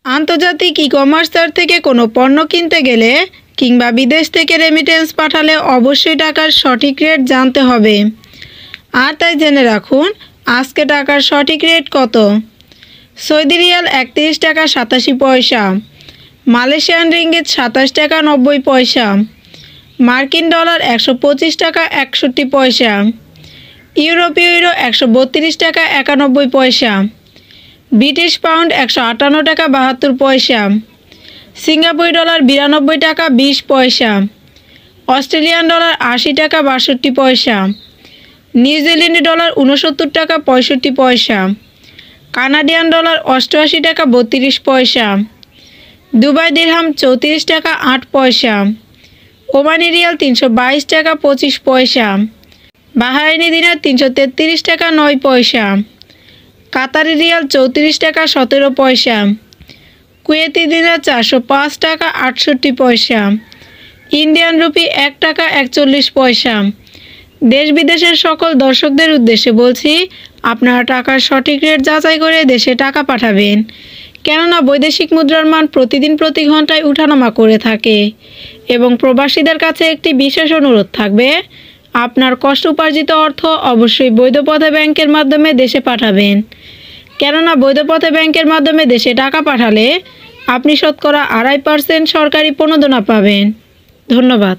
আন্তর্জাতিক e-commerce site থেকে কোনো পণ্য কিনতে গেলে কিংবা বিদেশ থেকে রেমিটেন্স পাঠালে অবশ্যই টাকার সঠিক রেট জানতে হবে। আর তাই জেনে রাখুন আজকে টাকার সঠিক রেট কত। সৌদি রিয়াল ৩১ টাকা ৮৭ পয়সা, মালয়েশিয়ান রিঙ্গিত ২৭ টাকা ৯০ পয়সা, মার্কিন ডলার ১২৫ টাকা ৬১ পয়সা, ইউরোপীয় ইউরো ১৩২ টাকা ৯১ পয়সা, ব্রিটিশ পাউন্ড ১৫৮ টাকা ৭২ পয়সা, সিঙ্গাপুরি ডলার ৯২ টাকা ২০ পয়সা, অস্ট্রেলিয়ান ডলার ৮০ টাকা ৬২ পয়সা, নিউজিল্যান্ডি ডলার ৬৯ টাকা ৬৫ পয়সা, কানাডিয়ান ডলার ৮৮ টাকা ৩২ পয়সা, দুবাই দিরহাম ৩৪ টাকা ৮ পয়সা, ওমানি রিয়াল ৩২২ টাকা ২৫ পয়সা, বাহারাইনি দিনার ৩৩৩ টাকা ৯ পয়সা, কাতারি রিয়াল ৩৪ টাকা ১৭ পয়সা, কুয়েতি দিনার ৪০৫ টাকা ৬৮ পয়সা, ইন্ডিয়ান রুপি ১ টাকা ৪১ পয়সা। দেশ বিদেশের সকল দর্শকদের উদ্দেশ্যে বলছি, আপনারা টাকার সঠিক রেট যাচাই করে দেশে টাকা পাঠাবেন, কেননা বৈদেশিক মুদ্রার মান প্রতিদিন প্রতি ঘন্টায় উঠানামা করে থাকে। এবং প্রবাসীদের কাছে একটি বিশেষ অনুরোধ থাকবে, আপনার কষ্ট উপার্জিত অর্থ অবশ্যই বৈধ পথে ব্যাংকের মাধ্যমে দেশে পাঠাবেন, কেননা বৈধ পথে ব্যাংকের মাধ্যমে দেশে টাকা পাঠালে আপনি শতকরা ২.৫% সরকারি প্রণোদনা পাবেন। ধন্যবাদ।